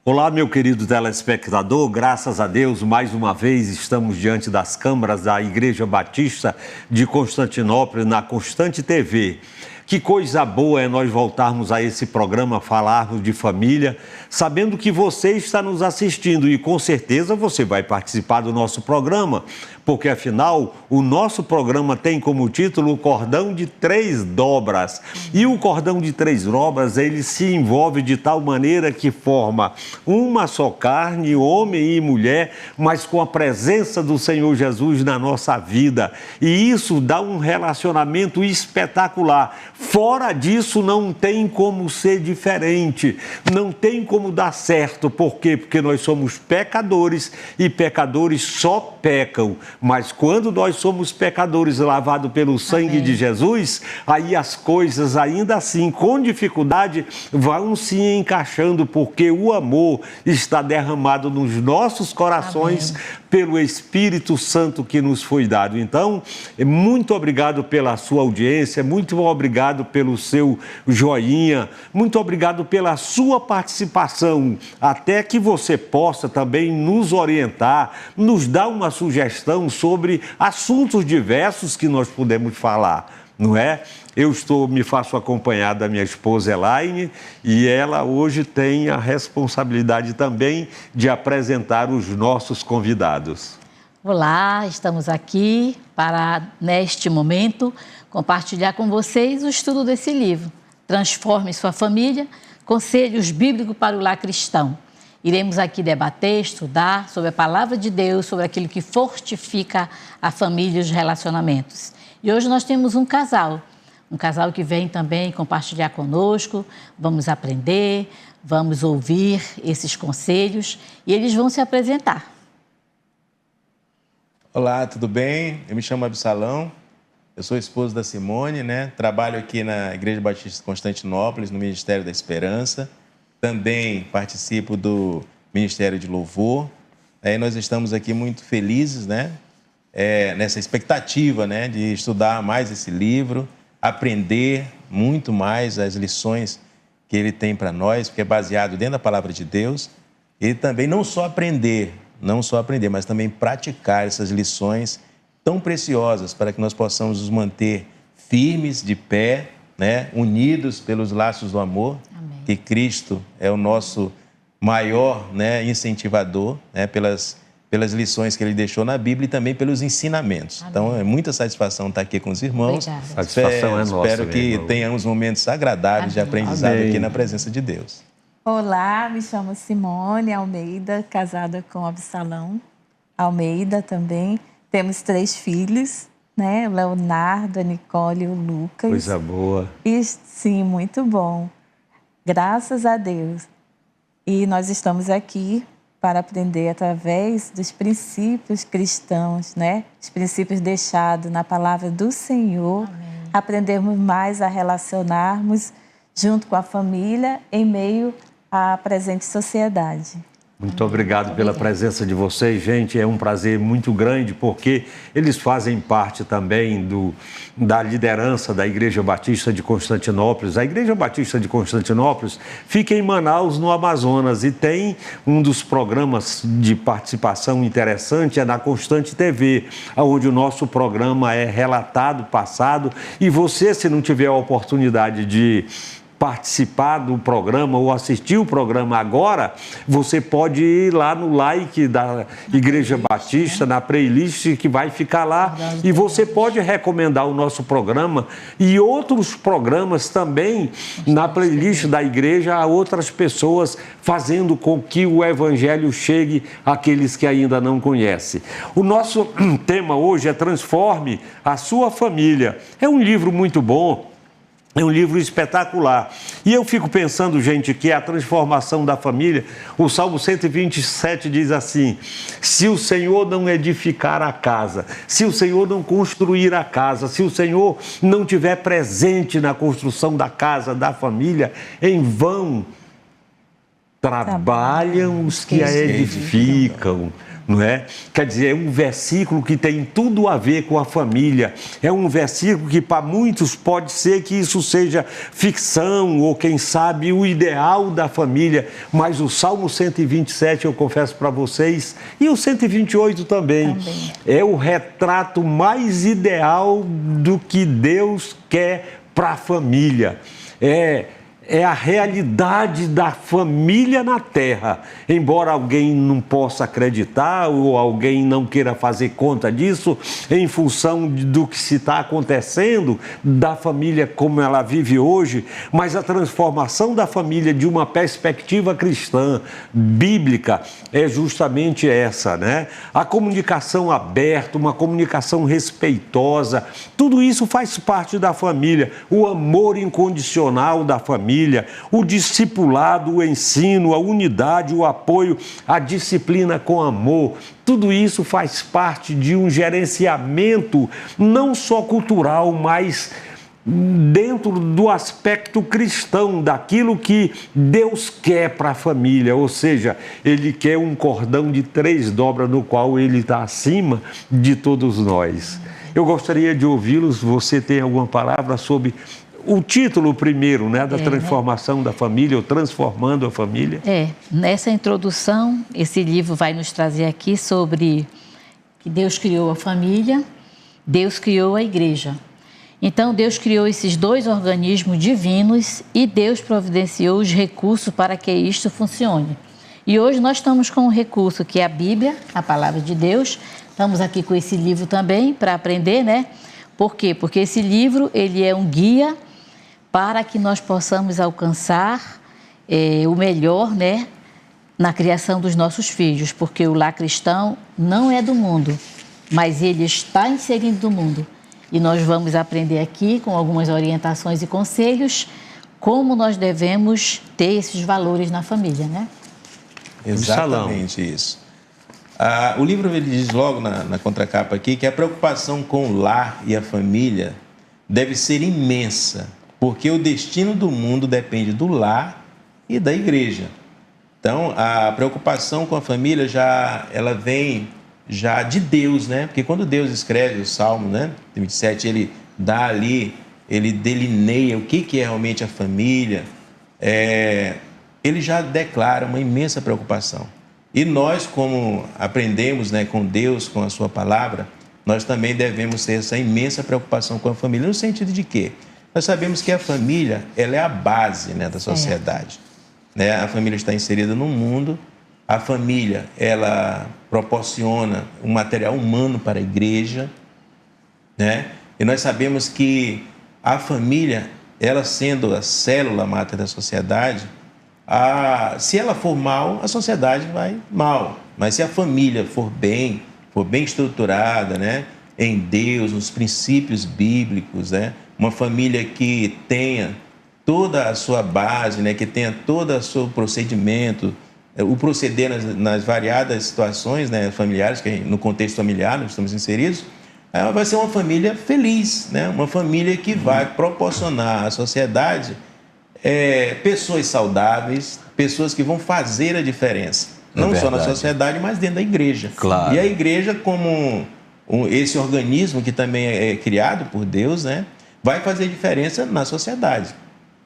Olá, meu querido telespectador, graças a Deus, mais uma vez estamos diante das câmaras da Igreja Batista de Constantinopla, na Constante TV. Que coisa boa é nós voltarmos a esse programa, falarmos de família, sabendo que você está nos assistindo e com certeza você vai participar do nosso programa, porque afinal o nosso programa tem como título o Cordão de Três Dobras. E o Cordão de Três Dobras, ele se envolve de tal maneira que forma uma só carne, homem e mulher, mas com a presença do Senhor Jesus na nossa vida. E isso dá um relacionamento espetacular. Fora disso, não tem como ser diferente, não tem como dar certo. Por quê? Porque nós somos pecadores e pecadores só pecam. Mas quando nós somos pecadores lavados pelo sangue de Jesus, aí as coisas ainda assim, com dificuldade, vão se encaixando, porque o amor está derramado nos nossos corações pelo Espírito Santo que nos foi dado. Então, muito obrigado pela sua audiência, muito obrigado pelo seu joinha, muito obrigado pela sua participação, até que você possa também nos orientar, nos dar uma sugestão sobre assuntos diversos que nós podemos falar, não é? Eu me faço acompanhar da minha esposa Elaine e ela hoje tem a responsabilidade também de apresentar os nossos convidados. Olá, estamos aqui para, neste momento, compartilhar com vocês o estudo desse livro. Transforme sua família, conselhos bíblicos para o lar cristão. Iremos aqui debater, estudar sobre a palavra de Deus, sobre aquilo que fortifica a família e os relacionamentos. E hoje nós temos um casal que vem também compartilhar conosco, vamos aprender, vamos ouvir esses conselhos e eles vão se apresentar. Olá, tudo bem? Eu me chamo Absalão, eu sou esposo da Simone, né? Trabalho aqui na Igreja Batista de Constantinópolis, no Ministério da Esperança. Também participo do Ministério de Louvor. Nós estamos aqui muito felizes, né? Nessa expectativa, né? De estudar mais esse livro, aprender muito mais as lições que ele tem para nós, porque é baseado dentro da palavra de Deus. E também não só aprender, mas também praticar essas lições tão preciosas para que nós possamos nos manter firmes, de pé, né? Unidos pelos laços do amor. Amém. Que Cristo é o nosso maior, né, incentivador, né, pelas lições que ele deixou na Bíblia e também pelos ensinamentos. Amém. Então, é muita satisfação estar aqui com os irmãos. Obrigada. Satisfação é nossa. Espero que tenhamos momentos agradáveis de aprendizado aqui na presença de Deus. Olá, me chamo Simone Almeida, casada com Absalão Almeida também. Temos 3 filhos, né? O Leonardo, a Nicole e o Lucas. Coisa boa. E, sim, muito bom. Graças a Deus. E nós estamos aqui para aprender através dos princípios cristãos, né? Os princípios deixados na palavra do Senhor. Amém. Aprendermos mais a relacionarmos junto com a família em meio à presente sociedade. Muito obrigado pela presença de vocês, gente. É um prazer muito grande, porque eles fazem parte também da liderança da Igreja Batista de Constantinópolis. A Igreja Batista de Constantinópolis fica em Manaus, no Amazonas, e tem um dos programas de participação interessante, é na Constante TV, onde o nosso programa é relatado, passado, e você, se não tiver a oportunidade de participar do programa ou assistir o programa agora, você pode ir lá no like da Igreja Batista, na playlist que vai ficar lá, e você pode recomendar o nosso programa e outros programas também na playlist da igreja a outras pessoas, fazendo com que o Evangelho chegue àqueles que ainda não conhecem. O nosso tema hoje é Transforme a Sua Família. É um livro muito bom. É um livro espetacular. E eu fico pensando, gente, que a transformação da família, o Salmo 127 diz assim: se o Senhor não edificar a casa, se o Senhor não construir a casa, se o Senhor não tiver presente na construção da casa, da família, em vão trabalham os que a edificam. não é? Quer dizer, é um versículo que tem tudo a ver com a família. É um versículo que para muitos pode ser que isso seja ficção ou quem sabe o ideal da família, mas o Salmo 127, eu confesso para vocês, e o 128 também, é o retrato mais ideal do que Deus quer para a família. É a realidade da família na Terra. Embora alguém não possa acreditar ou alguém não queira fazer conta disso, em função do que se está acontecendo, da família como ela vive hoje, mas a transformação da família de uma perspectiva cristã, bíblica, é justamente essa, né? A comunicação aberta, uma comunicação respeitosa, tudo isso faz parte da família. O amor incondicional da família, o discipulado, o ensino, a unidade, o apoio, a disciplina com amor, tudo isso faz parte de um gerenciamento não só cultural, mas dentro do aspecto cristão, daquilo que Deus quer para a família, ou seja, Ele quer um cordão de 3 dobras no qual Ele está acima de todos nós. Eu gostaria de ouvi-los, você tem alguma palavra sobre o título primeiro, né, da transformação da família, ou transformando a família? Nessa introdução, esse livro vai nos trazer aqui sobre que Deus criou a família, Deus criou a igreja. Então, Deus criou esses 2 organismos divinos e Deus providenciou os recursos para que isto funcione. E hoje nós estamos com um recurso que é a Bíblia, a Palavra de Deus. Estamos aqui com esse livro também para aprender, né? Por quê? Porque esse livro, ele é um guia para que nós possamos alcançar o melhor, né, na criação dos nossos filhos, porque o lar cristão não é do mundo, mas ele está inserido no mundo. E nós vamos aprender aqui, com algumas orientações e conselhos, como nós devemos ter esses valores na família, né? Exatamente isso. O livro ele diz logo na contracapa aqui que a preocupação com o lar e a família deve ser imensa, porque o destino do mundo depende do lar e da igreja. Então, a preocupação com a família ela vem já de Deus, né? Porque quando Deus escreve o Salmo, né, 27, ele dá ali, ele delineia o que é realmente a família, ele já declara uma imensa preocupação. E nós, como aprendemos, né, com Deus, com a sua palavra, nós também devemos ter essa imensa preocupação com a família, no sentido de quê? Nós sabemos que a família, ela é a base, né, da sociedade. Né? A família está inserida no mundo, a família, ela proporciona um material humano para a igreja, né? E nós sabemos que a família, ela sendo a célula máter da sociedade, se ela for mal, a sociedade vai mal. Mas se a família for bem estruturada, né, em Deus, nos princípios bíblicos, né, uma família que tenha toda a sua base, né, que tenha todo o seu procedimento, o proceder nas variadas situações, né, familiares, que no contexto familiar nós estamos inseridos, vai ser uma família feliz, né, uma família que vai proporcionar à sociedade pessoas saudáveis, pessoas que vão fazer a diferença, não só na sociedade, mas dentro da igreja. Claro. E a igreja, como esse organismo que também é criado por Deus, né, vai fazer diferença na sociedade.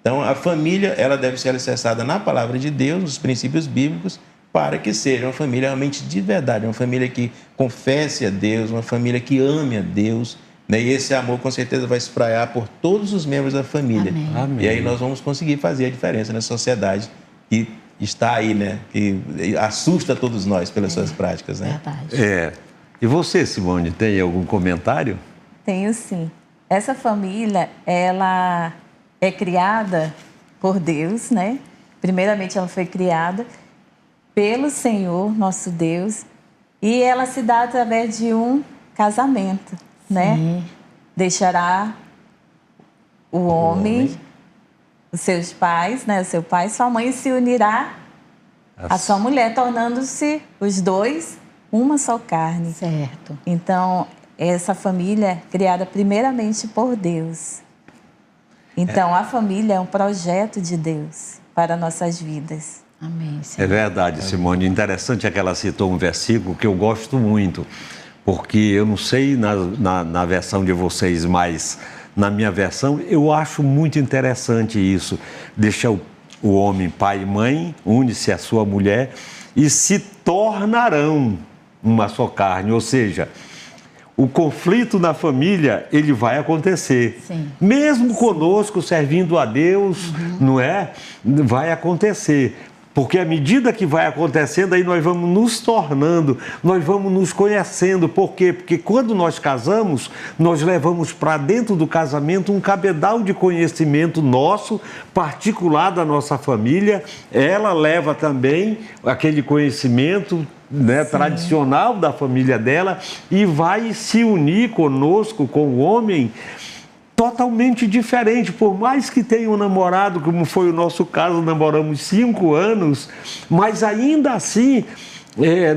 Então, a família, ela deve ser alicerçada na palavra de Deus, nos princípios bíblicos, para que seja uma família realmente de verdade, uma família que confesse a Deus, uma família que ame a Deus, né? E esse amor, com certeza, vai se espraiar por todos os membros da família. Amém. E aí nós vamos conseguir fazer a diferença na sociedade que está aí, né? Que assusta todos nós pelas suas práticas, né? Verdade. E você, Simone, tem algum comentário? Tenho sim. Essa família, ela é criada por Deus, né? Primeiramente, ela foi criada pelo Senhor, nosso Deus, e ela se dá através de um casamento, né? Deixará o homem, os seus pais, né? O seu pai e sua mãe, se unirá à sua mulher, tornando-se os dois uma só carne. Certo. Então, essa família é criada primeiramente por Deus. Então, a família é um projeto de Deus para nossas vidas. Amém, É Senhor. verdade, Simone. Interessante é que ela citou um versículo que eu gosto muito, porque eu não sei na versão de vocês, mas na minha versão eu acho muito interessante isso. Deixa o homem pai e mãe, une-se à sua mulher e se tornarão uma só carne, ou seja, o conflito na família, ele vai acontecer. Sim. Mesmo conosco, servindo a Deus, não é? Vai acontecer. Porque à medida que vai acontecendo, aí nós vamos nos tornando, nós vamos nos conhecendo. Por quê? Porque quando nós casamos, nós levamos para dentro do casamento um cabedal de conhecimento nosso, particular da nossa família. Ela leva também aquele conhecimento, né, tradicional da família dela e vai se unir conosco, com o homem, totalmente diferente. Por mais que tenha um namorado, como foi o nosso caso, namoramos 5 anos, mas ainda assim,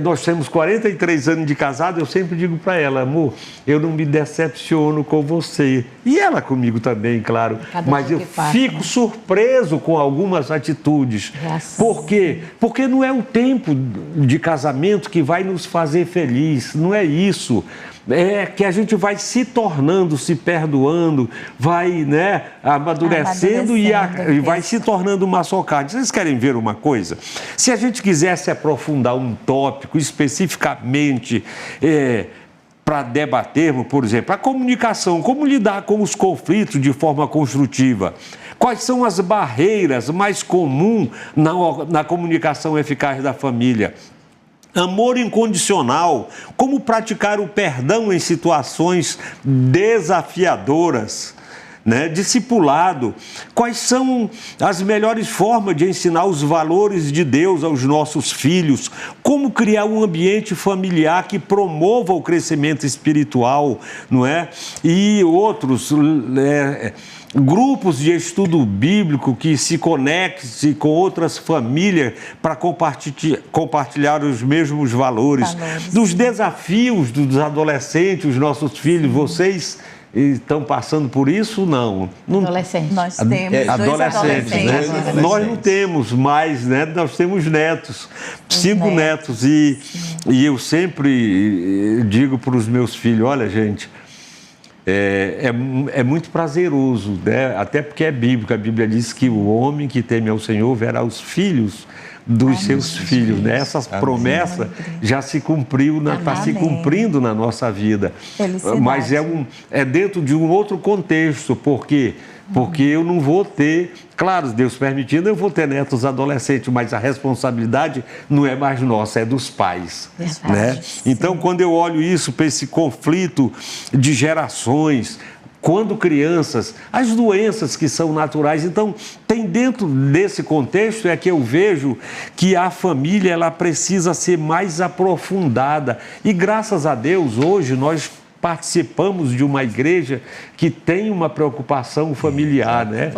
nós temos 43 anos de casado, eu sempre digo para ela, amor, eu não me decepciono com você. E ela comigo também, claro. Mas eu fico surpreso com algumas atitudes. Por quê? Porque não é o tempo de casamento que vai nos fazer feliz, não é isso. É que a gente vai se tornando, se perdoando, vai, né, amadurecendo e vai se tornando uma só carne. Vocês querem ver uma coisa? Se a gente quisesse aprofundar um tópico especificamente para debatermos, por exemplo, a comunicação, como lidar com os conflitos de forma construtiva. Quais são as barreiras mais comuns na comunicação eficaz da família? Amor incondicional, como praticar o perdão em situações desafiadoras, né? Discipulado, quais são as melhores formas de ensinar os valores de Deus aos nossos filhos, como criar um ambiente familiar que promova o crescimento espiritual, não é? E outros grupos de estudo bíblico que se conectem com outras famílias para compartilhar os mesmos valores. Dos desafios dos adolescentes, os nossos filhos, vocês estão passando por isso? Não. Adolescentes. Nós temos adolescentes, né? Nós não temos mais, né? Nós temos netos, 5 netos. E eu sempre digo para os meus filhos, olha, gente, é muito prazeroso, né? Até porque é bíblico. A Bíblia diz que o homem que teme ao Senhor verá os filhos dos seus filhos, né? Essa promessa já se cumpriu, está se cumprindo na nossa vida. Mas é dentro de um outro contexto, porque eu não vou ter, claro, Deus permitindo, eu vou ter netos adolescentes, mas a responsabilidade não é mais nossa, é dos pais, né? Então, quando eu olho isso para esse conflito de gerações, quando crianças, as doenças que são naturais, então tem dentro desse contexto é que eu vejo que a família ela precisa ser mais aprofundada e graças a Deus hoje nós participamos de uma igreja que tem uma preocupação familiar, né?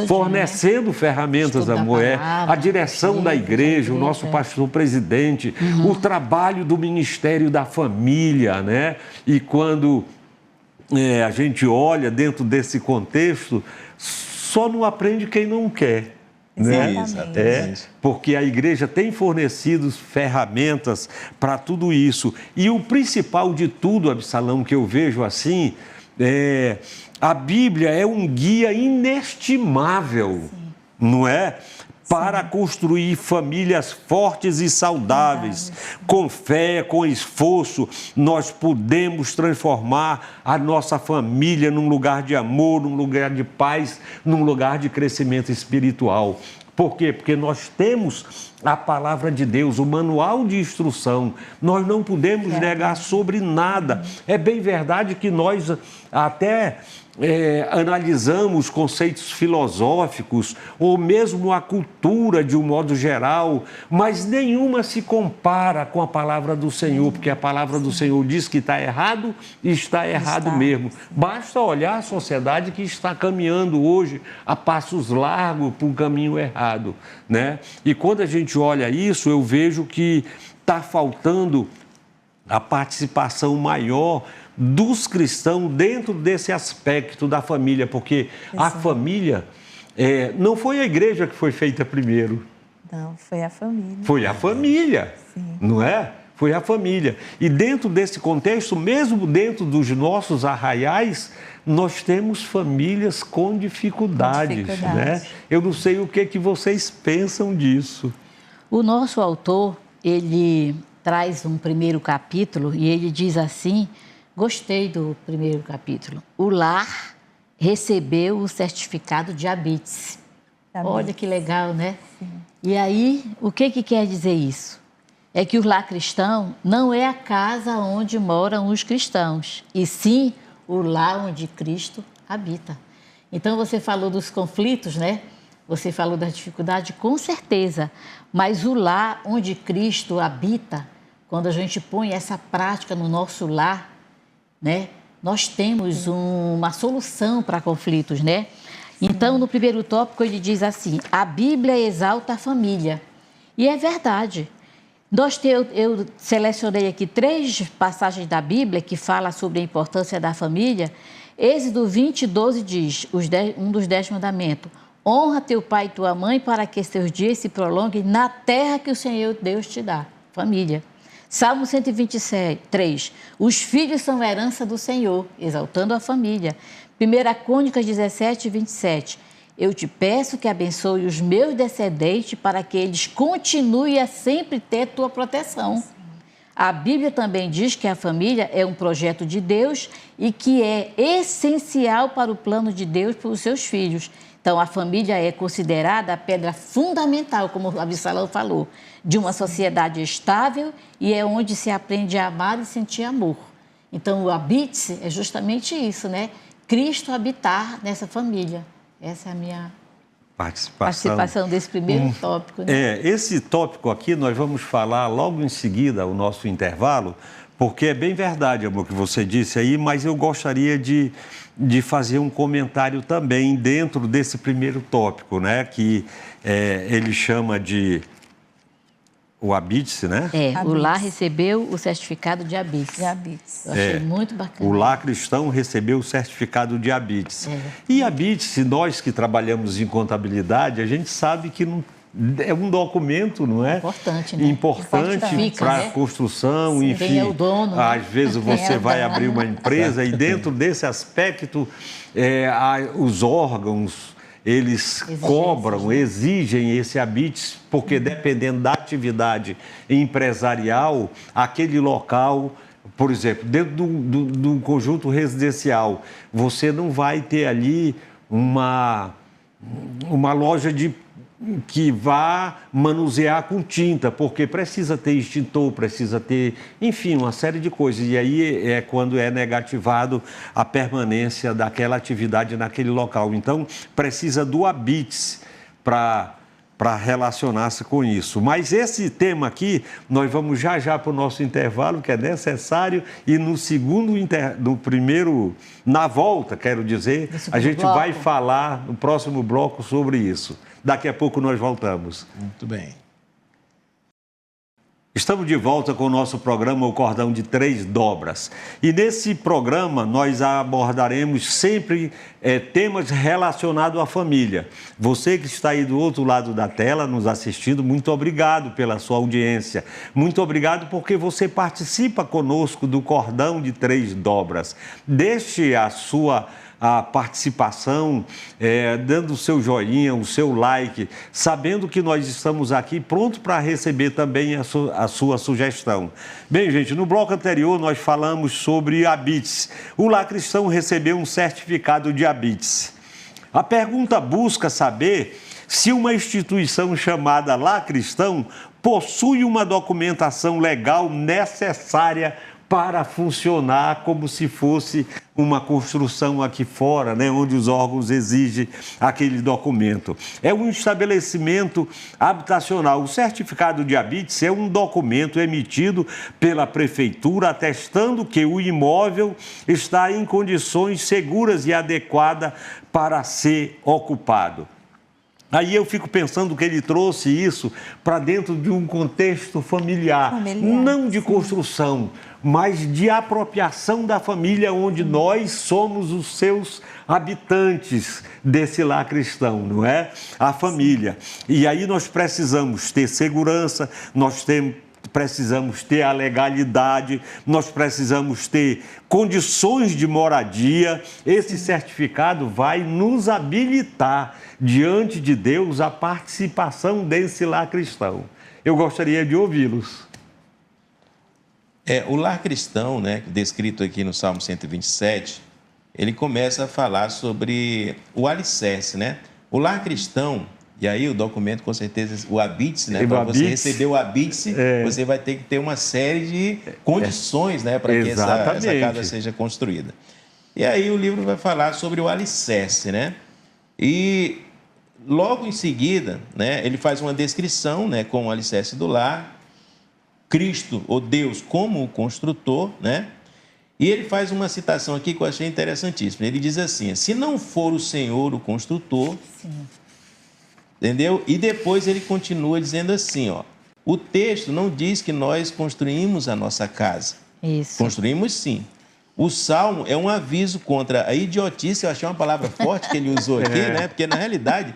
Fornecendo ferramentas, amor. A direção da igreja, o nosso pastor presidente, o trabalho do Ministério da Família, né? E quando a gente olha dentro desse contexto, só não aprende quem não quer. Né? Porque a igreja tem fornecido ferramentas para tudo isso. E o principal de tudo, Absalão, que eu vejo assim, a Bíblia é um guia inestimável, não é? Para construir famílias fortes e saudáveis. Com fé, com esforço, nós podemos transformar a nossa família num lugar de amor, num lugar de paz, num lugar de crescimento espiritual. Por quê? Porque nós temos a palavra de Deus, o manual de instrução. Nós não podemos negar sobre nada. É bem verdade que nós até analisamos conceitos filosóficos ou mesmo a cultura de um modo geral, mas nenhuma se compara com a palavra do Senhor, porque a palavra do Senhor diz que está errado e está errado mesmo. Basta olhar a sociedade que está caminhando hoje a passos largos para um caminho errado, né? E quando a gente olha isso, eu vejo que está faltando a participação maior dos cristãos dentro desse aspecto da família, porque a família não foi a igreja que foi feita primeiro, Não, foi a família. Foi a família, não é? Foi a família. E dentro desse contexto, mesmo dentro dos nossos arraiais, nós temos famílias com dificuldades, né? Eu não sei o que vocês pensam disso. O nosso autor, ele traz um primeiro capítulo e ele diz assim, gostei do primeiro capítulo, o lar recebeu o certificado de habite-se. Olha que legal, né? Sim. E aí, o que quer dizer isso? É que o lar cristão não é a casa onde moram os cristãos, e sim o lar onde Cristo habita. Então, você falou dos conflitos, né? Você falou da dificuldade, com certeza. Mas o lar onde Cristo habita, quando a gente põe essa prática no nosso lar, né? Nós temos uma solução para conflitos, né? Então, no primeiro tópico, ele diz assim, a Bíblia exalta a família. E é verdade. Eu selecionei aqui 3 passagens da Bíblia que falam sobre a importância da família. Êxodo 20:12 diz, um dos 10 mandamentos, honra teu pai e tua mãe para que seus dias se prolonguem na terra que o Senhor Deus te dá. Família. Salmo 123, os filhos são herança do Senhor, exaltando a família. 1 Crônicas 17:27, eu te peço que abençoe os meus descendentes para que eles continuem a sempre ter tua proteção. A Bíblia também diz que a família é um projeto de Deus e que é essencial para o plano de Deus para os seus filhos. Então, a família é considerada a pedra fundamental, como o Absalão falou, de uma sociedade estável e é onde se aprende a amar e sentir amor. Então, o habite-se é justamente isso, né? Cristo habitar nessa família. Essa é a minha participação desse primeiro tópico. Né? Esse tópico aqui nós vamos falar logo em seguida, o nosso intervalo, porque é bem verdade, amor, que você disse aí, mas eu gostaria de fazer um comentário também dentro desse primeiro tópico, né? Que ele chama de o habite-se, né? O lar recebeu o certificado de habite-se. Eu achei muito bacana. O lar cristão recebeu o certificado de habite-se. E habite-se, nós que trabalhamos em contabilidade, a gente sabe que não é um documento, não é? Importante, né? Importante para a construção, enfim. Quem é o dono, né? Às vezes você vai abrir uma empresa e dentro desse aspecto, os órgãos, eles cobram, exigem esse habite, porque dependendo da atividade empresarial, aquele local, por exemplo, dentro do conjunto residencial, você não vai ter ali uma loja que vá manusear com tinta, porque precisa ter extintor, precisa ter, enfim, uma série de coisas. E aí é quando é negativado a permanência daquela atividade naquele local. Então, precisa do habite para relacionar-se com isso. Mas esse tema aqui, nós vamos já para o nosso intervalo, que é necessário, e no primeiro, na volta, quero dizer, a gente vai falar no próximo bloco sobre isso. Daqui a pouco nós voltamos. Muito bem. Estamos de volta com o nosso programa O Cordão de Três Dobras. E nesse programa nós abordaremos sempre temas relacionados à família. Você que está aí do outro lado da tela nos assistindo, muito obrigado pela sua audiência. Muito obrigado porque você participa conosco do Cordão de Três Dobras. Deixe a participação, dando o seu joinha, o seu like, sabendo que nós estamos aqui prontos para receber também a sua sugestão. Bem, gente, no bloco anterior nós falamos sobre habite-se. O lar cristão recebeu um certificado de habite-se. A pergunta busca saber se uma instituição chamada lar cristão possui uma documentação legal necessária para funcionar como se fosse uma construção aqui fora, né, onde os órgãos exigem aquele documento. É um estabelecimento habitacional. O certificado de habite-se é um documento emitido pela prefeitura atestando que o imóvel está em condições seguras e adequadas para ser ocupado. Aí eu fico pensando que ele trouxe isso para dentro de um contexto familiar, não de construção, mas de apropriação da família, onde nós somos os seus habitantes desse lar cristão, não é? A família. E aí nós precisamos ter segurança, precisamos ter a legalidade, nós precisamos ter condições de moradia. Esse certificado vai nos habilitar diante de Deus a participação desse lar cristão. Eu gostaria de ouvi-los. O lar cristão, né, descrito aqui no Salmo 127, ele começa a falar sobre o alicerce, né? O lar cristão, e aí o documento, com certeza, o habite-se, né? Para você receber o habite-se, você vai ter que ter uma série de condições, né, para que essa casa seja construída. E aí o livro vai falar sobre o alicerce, né? E logo em seguida, né, ele faz uma descrição, né, com o alicerce do lar, Cristo, ou Deus, como o construtor, né? E ele faz uma citação aqui que eu achei interessantíssima. Ele diz assim: se não for o Senhor o construtor, entendeu? E depois ele continua dizendo assim, ó, o texto não diz que nós construímos a nossa casa. Isso. Construímos sim. O Salmo é um aviso contra a idiotice, eu achei uma palavra forte que ele usou aqui, né? Porque, na realidade,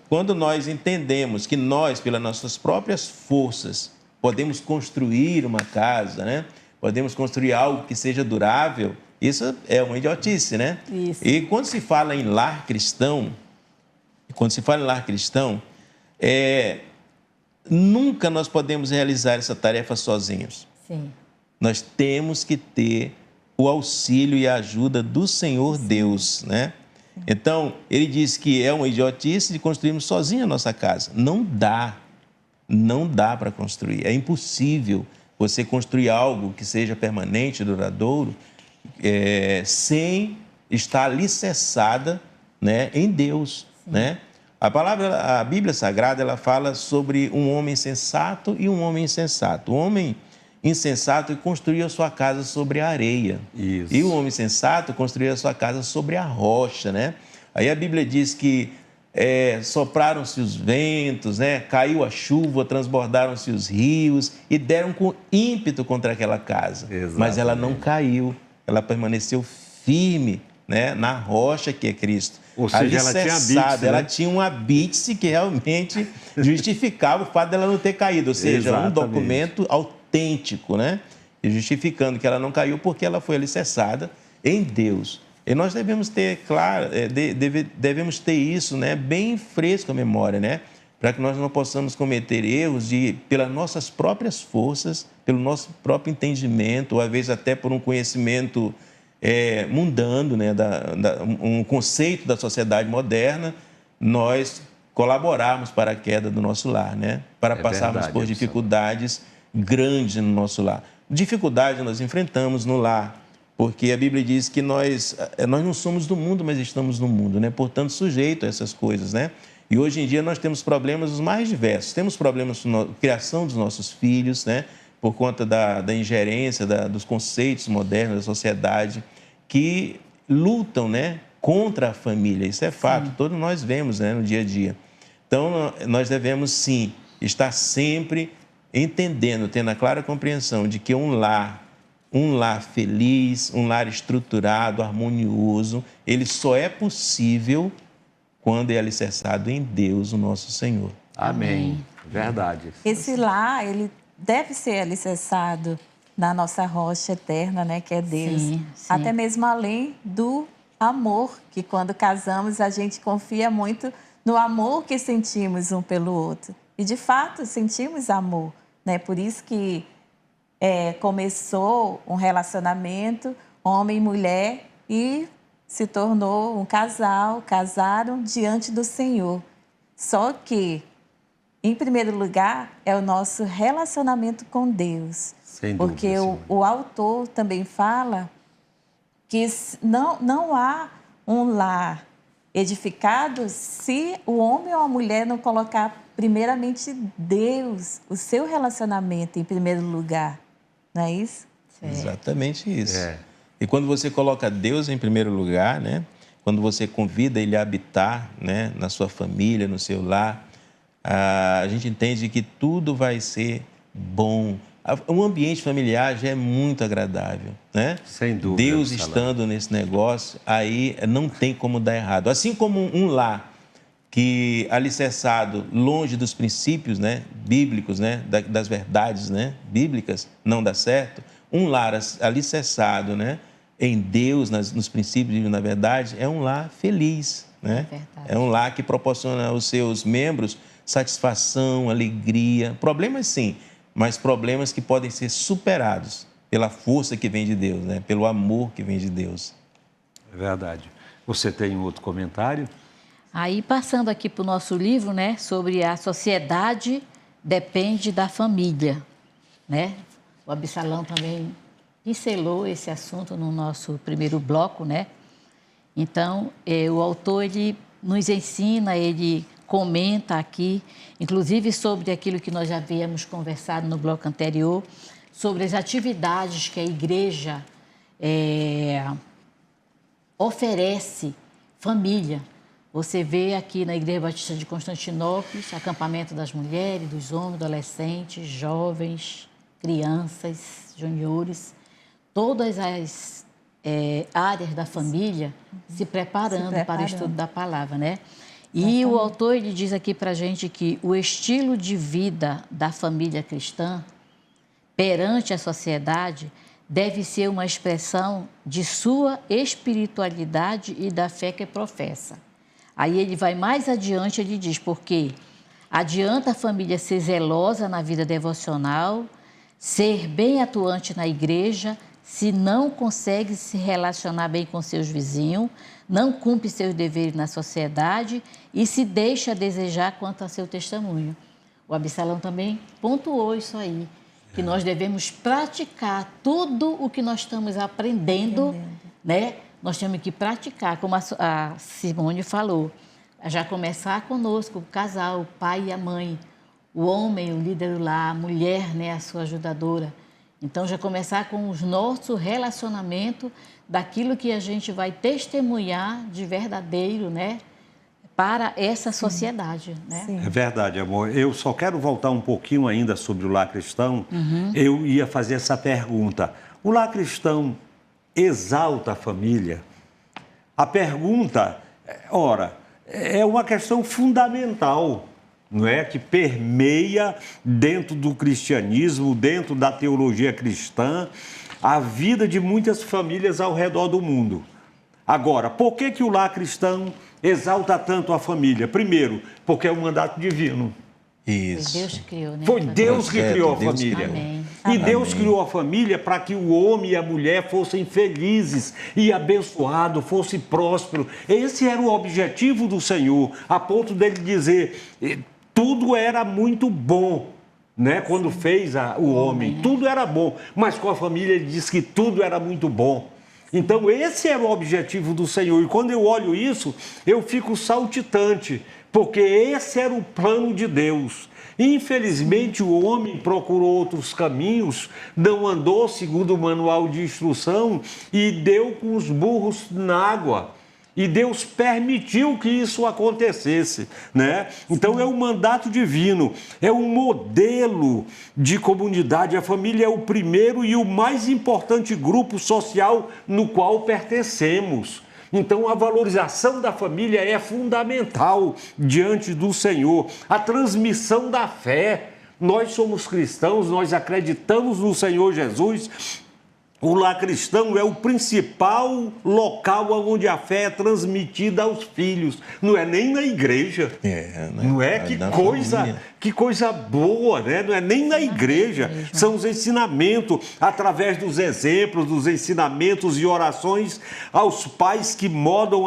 quando nós entendemos que nós, pelas nossas próprias forças, podemos construir uma casa, né? Podemos construir algo que seja durável, isso é uma idiotice, né? Isso. E quando se fala em lar cristão, nunca nós podemos realizar essa tarefa sozinhos. Sim. Nós temos que ter o auxílio e a ajuda do Senhor Deus, né? Então, ele diz que é uma idiotice de construirmos sozinho a nossa casa. Não dá para construir, é impossível você construir algo que seja permanente, duradouro, sem estar alicerçada, né, em Deus, né? A Bíblia Sagrada, ela fala sobre um homem sensato e um homem insensato. O homem insensato construía a sua casa sobre a areia. Isso. E o homem sensato construía a sua casa sobre a rocha, né? Aí a Bíblia diz que sopraram-se os ventos, né? Caiu a chuva, transbordaram-se os rios e deram com ímpeto contra aquela casa. Exatamente. Mas ela não caiu, ela permaneceu firme, né? Na rocha que é Cristo. Ou seja, ela tinha habite-se, né? Ela tinha um habite-se que realmente justificava o fato dela não ter caído, ou seja, Exatamente. um documento autêntico, né? E justificando que ela não caiu porque ela foi alicerçada em Deus. E nós devemos ter, claro, devemos ter isso, né, bem fresco a memória, né, para que nós não possamos cometer erros pelas nossas próprias forças, pelo nosso próprio entendimento, ou às vezes até por um conhecimento mundano, né, um conceito da sociedade moderna, nós colaborarmos para a queda do nosso lar, né, para passarmos por dificuldades grandes no nosso lar. Dificuldades nós enfrentamos no lar, porque a Bíblia diz que nós não somos do mundo, mas estamos no mundo, né? Portanto, sujeito a essas coisas, né? E hoje em dia nós temos problemas os mais diversos. Temos problemas com a criação dos nossos filhos, né? Por conta da ingerência dos conceitos modernos da sociedade que lutam, né, contra a família. Isso é fato, todos nós vemos, né, no dia a dia. Então, nós devemos, sim, estar sempre entendendo, tendo a clara compreensão de que um lar feliz, um lar estruturado, harmonioso, ele só é possível quando é alicerçado em Deus, o nosso Senhor. Amém. Verdade. Esse lar, ele deve ser alicerçado na nossa rocha eterna, né, que é Deus. Sim. Até mesmo além do amor, que quando casamos a gente confia muito no amor que sentimos um pelo outro. E, de fato, sentimos amor, né? Por isso que começou um relacionamento, homem e mulher, e se tornou um casal, casaram diante do Senhor. Só que, em primeiro lugar, é o nosso relacionamento com Deus. Sem dúvida, porque o autor também fala que não há um lar edificado se o homem ou a mulher não colocar primeiramente Deus, o seu relacionamento em primeiro lugar. Não é isso? Exatamente isso. E quando você coloca Deus em primeiro lugar, né? quando você convida ele a habitar, né, na sua família, no seu lar, a gente entende que tudo vai ser bom. O ambiente familiar já é muito agradável, né? Sem dúvida. Deus estando nesse negócio, aí não tem como dar errado. Assim como um lar que alicerçado longe dos princípios, né, bíblicos, né, das verdades, né, bíblicas, não dá certo. Um lar alicerçado, né, em Deus, nos princípios e na verdade, é um lar feliz, né? É um lar que proporciona aos seus membros satisfação, alegria. Problemas sim, mas problemas que podem ser superados pela força que vem de Deus, né? Pelo amor que vem de Deus. É verdade. Você tem um outro comentário? Aí, passando aqui para o nosso livro, né, sobre a sociedade depende da família, né? O Absalão também pincelou esse assunto no nosso primeiro bloco, né? Então, o autor, ele nos ensina, ele comenta aqui, inclusive sobre aquilo que nós já havíamos conversado no bloco anterior, sobre as atividades que a igreja oferece família. Você vê aqui na Igreja Batista de Constantinópolis, acampamento das mulheres, dos homens, adolescentes, jovens, crianças, juniores, todas as áreas da família se preparando para o estudo da palavra, né? E o autor, ele diz aqui para a gente que o estilo de vida da família cristã perante a sociedade deve ser uma expressão de sua espiritualidade e da fé que professa. Aí ele vai mais adiante, ele diz, porque adianta a família ser zelosa na vida devocional, ser bem atuante na igreja, se não consegue se relacionar bem com seus vizinhos, não cumpre seus deveres na sociedade e se deixa a desejar quanto a seu testemunho. O Absalão também pontuou isso aí, que nós devemos praticar tudo o que nós estamos aprendendo, né? Nós temos que praticar, como a Simone falou, já começar conosco, o casal, o pai e a mãe, o homem, o líder do lar, a mulher, né, a sua ajudadora. Então, já começar com o nosso relacionamento daquilo que a gente vai testemunhar de verdadeiro, né, para essa sociedade, né? Sim. É verdade, amor. Eu só quero voltar um pouquinho ainda sobre o lar cristão. Eu ia fazer essa pergunta. O lar cristão exalta a família? A pergunta, ora, é uma questão fundamental, não é? Que permeia dentro do cristianismo, dentro da teologia cristã, a vida de muitas famílias ao redor do mundo. Agora, por que o lar cristão exalta tanto a família? Primeiro, porque é um mandato divino. Isso. Foi Deus que criou, né? Foi Deus que criou a família. Amém. E Deus criou a família para que o homem e a mulher fossem felizes e abençoados, fossem prósperos. Esse era o objetivo do Senhor, a ponto dele dizer, tudo era muito bom, né? Quando fez o homem, tudo era bom. Mas com a família ele disse que tudo era muito bom. Então esse era o objetivo do Senhor. E quando eu olho isso, eu fico saltitante, porque esse era o plano de Deus. Infelizmente, o homem procurou outros caminhos, não andou segundo o manual de instrução e deu com os burros na água. E Deus permitiu que isso acontecesse, né? Então, é um mandato divino, é um modelo de comunidade. A família é o primeiro e o mais importante grupo social no qual pertencemos. Então, a valorização da família é fundamental diante do Senhor. A transmissão da fé. Nós somos cristãos, nós acreditamos no Senhor Jesus. O lar cristão é o principal local onde a fé é transmitida aos filhos. Não é nem na igreja. Não é? Que coisa boa, né? Não é nem na igreja. São os ensinamentos, através dos exemplos, dos ensinamentos e orações aos pais que moldam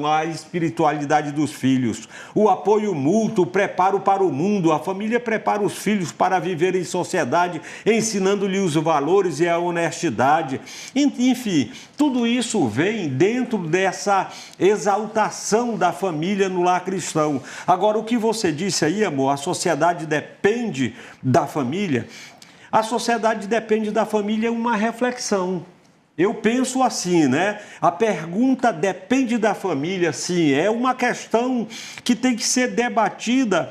a espiritualidade dos filhos. O apoio mútuo, o preparo para o mundo. A família prepara os filhos para viver em sociedade, ensinando-lhes os valores e a honestidade. Enfim, tudo isso vem dentro dessa exaltação da família no lar cristão. Agora, o que você disse aí, amor, a sociedade depende da família. A sociedade depende da família é uma reflexão. Eu penso assim, né? A pergunta depende da família, sim. É uma questão que tem que ser debatida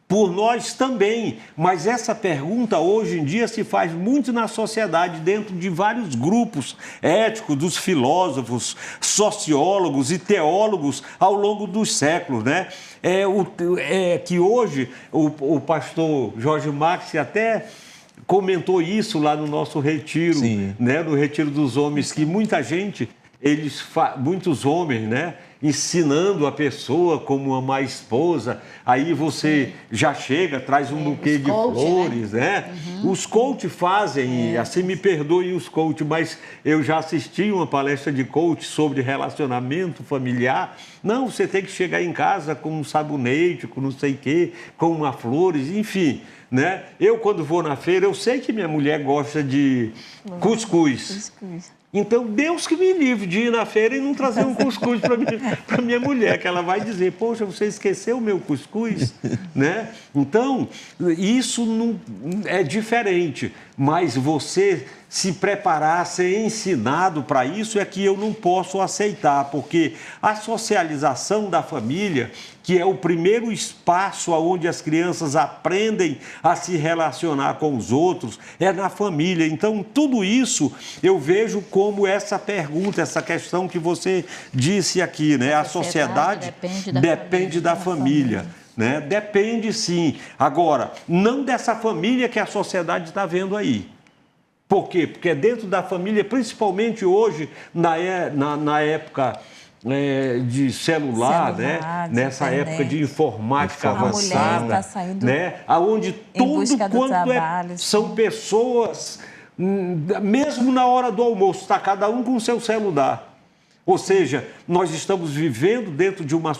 por nós também, mas essa pergunta hoje em dia se faz muito na sociedade, dentro de vários grupos éticos, dos filósofos, sociólogos e teólogos ao longo dos séculos, né? Que hoje o pastor Jorge Marx até comentou isso lá no nosso retiro, né? No retiro dos homens, que muita gente, muitos homens, né? Ensinando a pessoa como amar a esposa, aí você já chega, traz um buquê de flores, né? Os coach fazem, assim, me perdoem os coach, mas eu já assisti uma palestra de coach sobre relacionamento familiar. Não, você tem que chegar em casa com um sabonete, com não sei o quê, com uma flores, enfim, né? Eu, quando vou na feira, eu sei que minha mulher gosta de cuscuz. Então, Deus que me livre de ir na feira e não trazer um cuscuz para minha mulher, que ela vai dizer, poxa, você esqueceu o meu cuscuz, né? Então, isso não é diferente, mas você se preparar, ser ensinado para isso é que eu não posso aceitar, porque a socialização da família, que é o primeiro espaço onde as crianças aprendem a se relacionar com os outros, é na família. Então, tudo isso eu vejo como essa pergunta, essa questão que você disse aqui, né? A sociedade depende da família. Né? Depende, sim. Agora, não dessa família que a sociedade está vendo aí. Por quê? Porque dentro da família, principalmente hoje, na época de celular, né? Nessa época de informática avançada, tá saindo, né? Onde são pessoas, mesmo na hora do almoço, está cada um com o seu celular. Ou seja, nós estamos vivendo dentro de uma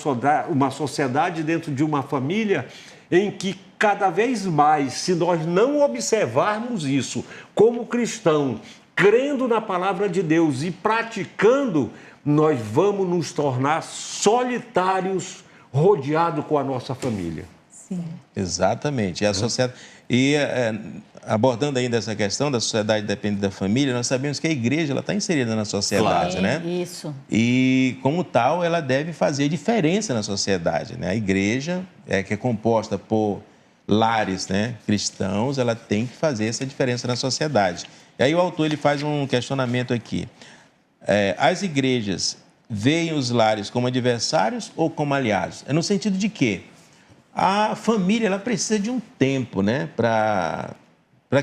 sociedade, dentro de uma família, em que cada vez mais, se nós não observarmos isso como cristão, crendo na palavra de Deus e praticando, nós vamos nos tornar solitários, rodeados com a nossa família. Sim. Exatamente. Abordando ainda essa questão da sociedade depende da família, nós sabemos que a igreja está inserida na sociedade, né? Isso. E, como tal, ela deve fazer diferença na sociedade, né? A igreja, que é composta por lares, né, cristãos, ela tem que fazer essa diferença na sociedade. E aí o autor ele faz um questionamento aqui. As igrejas veem os lares como adversários ou como aliados? É no sentido de que a família ela precisa de um tempo, né, para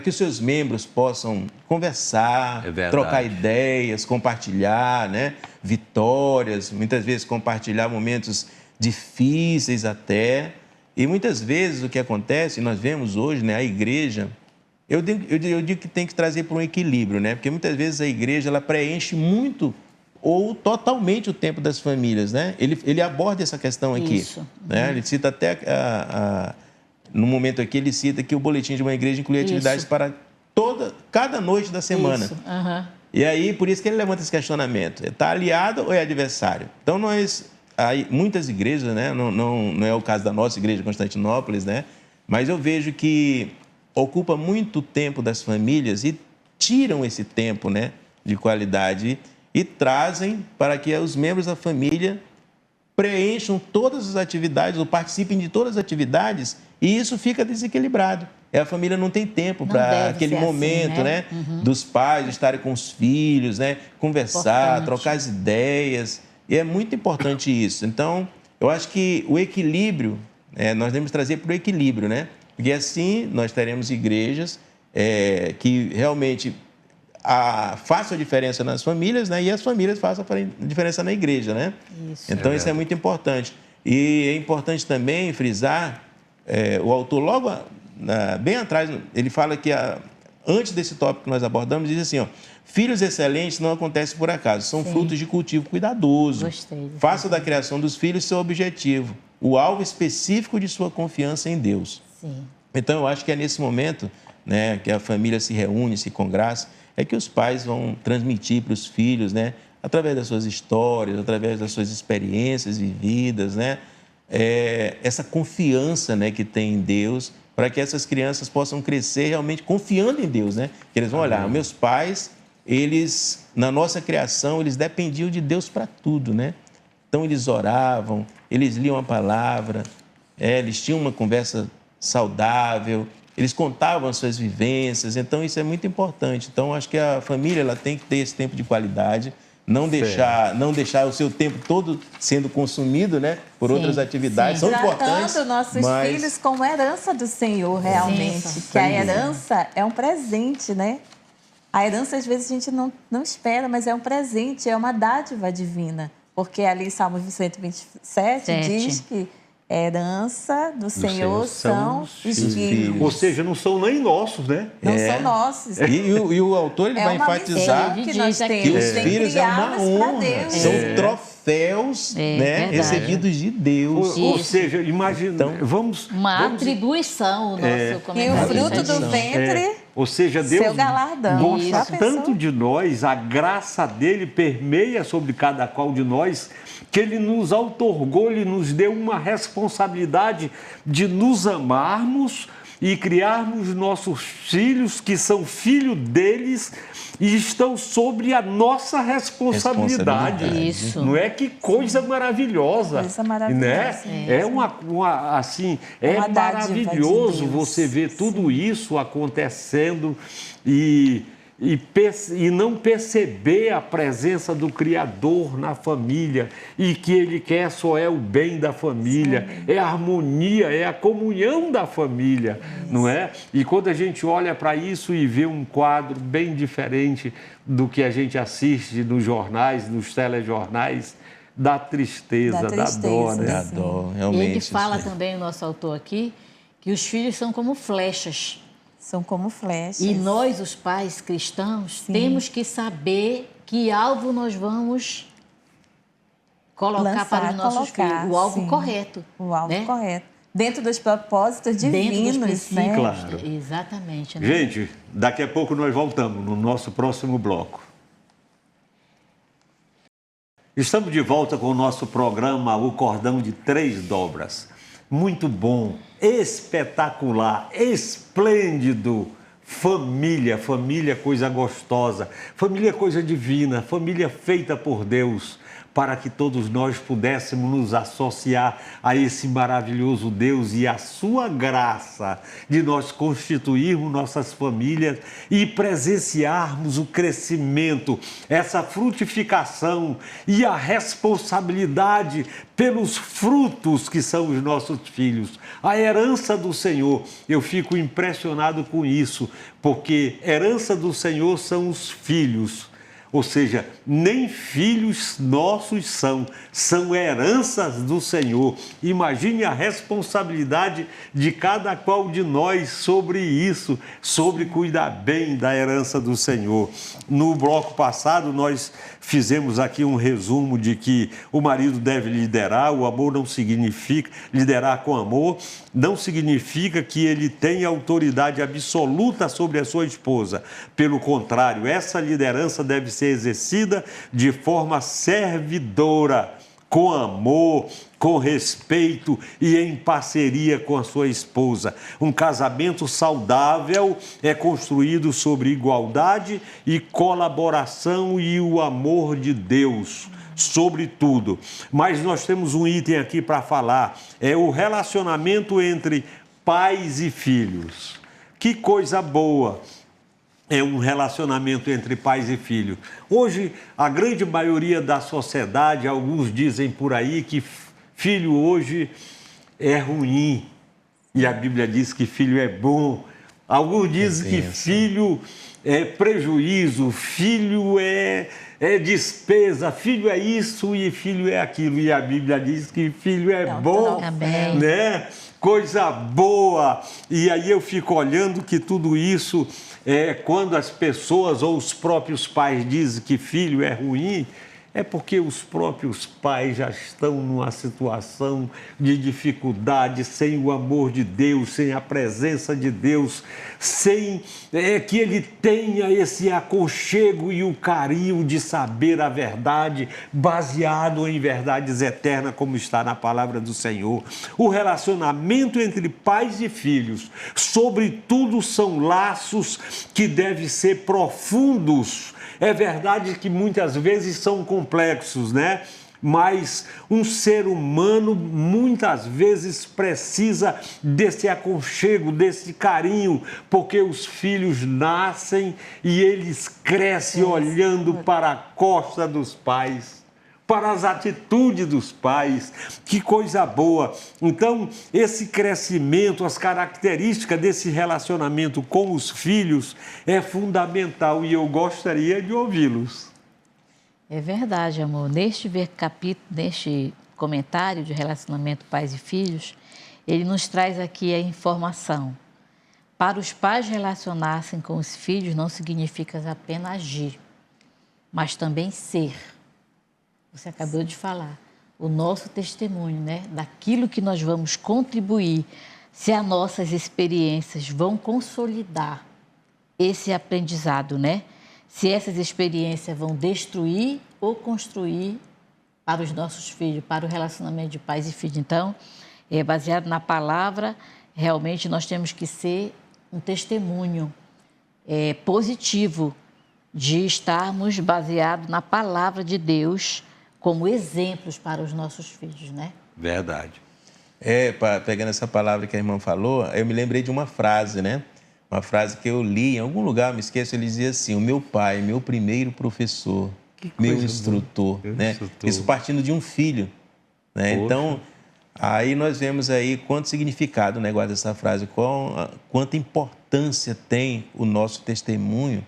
que os seus membros possam conversar, trocar ideias, compartilhar, né, vitórias, muitas vezes compartilhar momentos difíceis até. E muitas vezes o que acontece, nós vemos hoje, né, a igreja, eu digo que tem que trazer para um equilíbrio, né, porque muitas vezes a igreja ela preenche muito ou totalmente o tempo das famílias, né? Ele aborda essa questão aqui. Isso. Né? Ele cita até, no momento aqui, ele cita que o boletim de uma igreja inclui atividades para cada noite da semana. Isso. E aí, por isso que ele levanta esse questionamento. Está aliado ou é adversário? Então, muitas igrejas, né? Não é o caso da nossa igreja de Constantinópolis, né? Mas eu vejo que ocupa muito tempo das famílias e tiram esse tempo, né, de qualidade e trazem para que os membros da família preencham todas as atividades ou participem de todas as atividades e isso fica desequilibrado. A família não tem tempo para aquele momento, assim, né? Dos pais estarem com os filhos, né? Conversar, trocar as ideias. E é muito importante isso. Então, eu acho que o equilíbrio, nós devemos trazer para o equilíbrio, né? Porque assim nós teremos igrejas que realmente façam a diferença nas famílias, né? E as famílias façam a diferença na igreja, né? Isso. Então, isso é muito importante. E é importante também frisar, o autor logo bem atrás, ele fala que antes desse tópico que nós abordamos, diz assim, ó, filhos excelentes não acontecem por acaso, são frutos de cultivo cuidadoso. Gostei. Faça da criação dos filhos seu objetivo, o alvo específico de sua confiança em Deus. Sim. Então, eu acho que é nesse momento, né, que a família se reúne, se congraça, é que os pais vão transmitir para os filhos, né, através das suas histórias, através das suas experiências vividas, né, essa confiança, né, que tem em Deus, para que essas crianças possam crescer realmente confiando em Deus, né? Que eles vão olhar, meus pais, eles, na nossa criação, eles dependiam de Deus para tudo, né? Então, eles oravam, eles liam a palavra, eles tinham uma conversa saudável, eles contavam as suas vivências, então isso é muito importante. Então, acho que a família ela tem que ter esse tempo de qualidade, não deixar o seu tempo todo sendo consumido, né, por outras atividades. São importantes, tratando nossos filhos como herança do Senhor, realmente. Sim, que a herança é um presente, né? A herança, às vezes, a gente não espera, mas é um presente, é uma dádiva divina. Porque ali em Salmos 127 diz que a herança do Senhor são os filhos. Ou seja, não são nem nossos, né? Não são nossos. E o autor ele vai enfatizar que nós temos. que os filhos é uma honra, são troféus, né, recebidos de Deus. Ou seja, imagina, vamos atribuição, o nosso comentário. E o fruto do ventre, ou seja, Deus seu galardão. gosta tanto de nós, a graça dele permeia sobre cada qual de nós, que ele nos outorgou, ele nos deu uma responsabilidade de nos amarmos e criarmos nossos filhos, que são filhos deles, e estão sobre a nossa responsabilidade. Isso. Não é? Que coisa maravilhosa. Coisa maravilhosa. Né? É uma maravilhoso de Deus. você ver tudo isso acontecendo e não perceber a presença do Criador na família e que Ele quer só é o bem da família, é a harmonia, é a comunhão da família, não é? E quando a gente olha para isso e vê um quadro bem diferente do que a gente assiste nos jornais, nos telejornais, dá tristeza, dá dó, né? Dá dó, realmente. Ele fala também, o nosso autor aqui, que os filhos são como flechas. São como flechas. E nós, os pais cristãos, temos que saber que alvo nós vamos colocar para os nossos filhos. O alvo correto. O alvo né? correto. Dentro dos propósitos divinos, né? Claro. Exatamente. Né? Gente, daqui a pouco nós voltamos no nosso próximo bloco. Estamos de volta com o nosso programa O Cordão de Três Dobras. Muito bom, espetacular, esplêndido. Família, família coisa gostosa, família coisa divina, família feita por Deus, para que todos nós pudéssemos nos associar a esse maravilhoso Deus e a sua graça de nós constituirmos nossas famílias e presenciarmos o crescimento, essa frutificação e a responsabilidade pelos frutos que são os nossos filhos, a herança do Senhor. Eu fico impressionado com isso, porque herança do Senhor são os filhos. Ou seja, nem filhos nossos são heranças do Senhor. Imagine a responsabilidade de cada qual de nós sobre isso, sobre cuidar bem da herança do Senhor. No bloco passado, nós fizemos aqui um resumo de que o marido deve liderar, o amor não significa, liderar com amor, não significa que ele tenha autoridade absoluta sobre a sua esposa. Pelo contrário, essa liderança deve ser exercida de forma servidora, com amor, com respeito e em parceria com a sua esposa. Um casamento saudável é construído sobre igualdade e colaboração e o amor de Deus, sobretudo. Mas nós temos um item aqui para falar, é o relacionamento entre pais e filhos. Que coisa boa! É um relacionamento entre pais e filhos. Hoje, a grande maioria da sociedade, alguns dizem por aí que filho hoje é ruim. E a Bíblia diz que filho é bom. Alguns dizem que filho é prejuízo, filho é despesa, filho é isso e filho é aquilo. E a Bíblia diz que filho é bom, né? Coisa boa. E aí eu fico olhando que tudo isso... quando as pessoas ou os próprios pais dizem que filho é ruim, é porque os próprios pais já estão numa situação de dificuldade, sem o amor de Deus, sem a presença de Deus, sem que ele tenha esse aconchego e o carinho de saber a verdade, baseado em verdades eternas, como está na palavra do Senhor. O relacionamento entre pais e filhos, sobretudo, são laços que devem ser profundos. É verdade que muitas vezes são complexos, né? Mas um ser humano muitas vezes precisa desse aconchego, desse carinho, porque os filhos nascem e eles crescem olhando para a costa dos pais, para as atitudes dos pais. Que coisa boa! Então, esse crescimento, as características desse relacionamento com os filhos é fundamental e eu gostaria de ouvi-los. É verdade, amor. Neste comentário de relacionamento pais e filhos, ele nos traz aqui a informação. Para os pais relacionar-se com os filhos não significa apenas agir, mas também ser. Você acabou de falar. O nosso testemunho, né? Daquilo que nós vamos contribuir, se as nossas experiências vão consolidar esse aprendizado, né? Se essas experiências vão destruir ou construir para os nossos filhos, para o relacionamento de pais e filhos. Então, baseado na palavra, realmente nós temos que ser um testemunho positivo de estarmos baseados na palavra de Deus como exemplos para os nossos filhos, né? Verdade. Pegando essa palavra que a irmã falou, eu me lembrei de uma frase, né? Uma frase que eu li em algum lugar, me esqueço, ele dizia assim: o meu pai, meu primeiro professor, meu instrutor, né? Isso partindo de um filho, né? Então, aí nós vemos aí quanto significado, né, guarda essa frase, quanta importância tem o nosso testemunho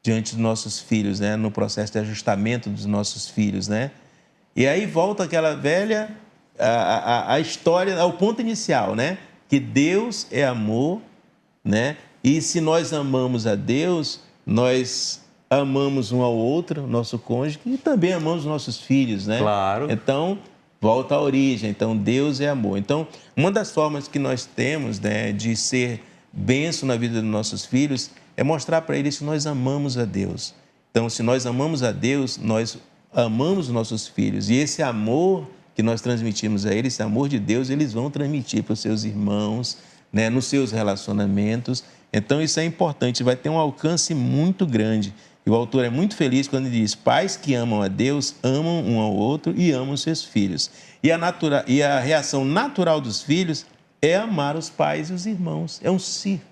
diante dos nossos filhos, né? No processo de ajustamento dos nossos filhos, né? E aí volta aquela velha, a história, ao ponto inicial, né? Que Deus é amor, né? E se nós amamos a Deus, nós amamos um ao outro, nosso cônjuge, e também amamos nossos filhos, né? Claro. Então, volta à origem. Então, Deus é amor. Então, uma das formas que nós temos, né, de ser bênção na vida dos nossos filhos é mostrar para eles que nós amamos a Deus. Então, se nós amamos a Deus, nós amamos os nossos filhos. E esse amor que nós transmitimos a eles, esse amor de Deus, eles vão transmitir para os seus irmãos, né, nos seus relacionamentos. Então, isso é importante, vai ter um alcance muito grande. E o autor é muito feliz quando ele diz: pais que amam a Deus, amam um ao outro e amam seus filhos. E a reação natural dos filhos é amar os pais e os irmãos. É um ciclo,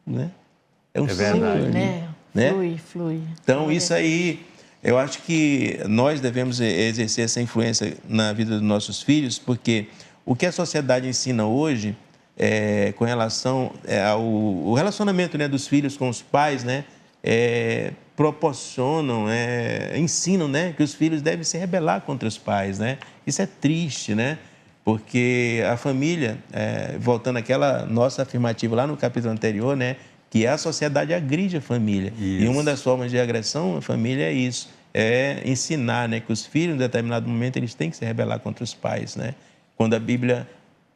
né? É um ciclo, né? Flui. Então, isso aí, eu acho que nós devemos exercer essa influência na vida dos nossos filhos, porque o que a sociedade ensina hoje com relação ao relacionamento, né, dos filhos com os pais, né, proporcionam, ensinam, né, que os filhos devem se rebelar contra os pais, né? Isso é triste, né? Porque a família, voltando àquela nossa afirmativa lá no capítulo anterior, né, que a sociedade agride a família. Isso. E uma das formas de agressão à família é isso, é ensinar, né, que os filhos, em determinado momento, eles têm que se rebelar contra os pais, né? Quando a Bíblia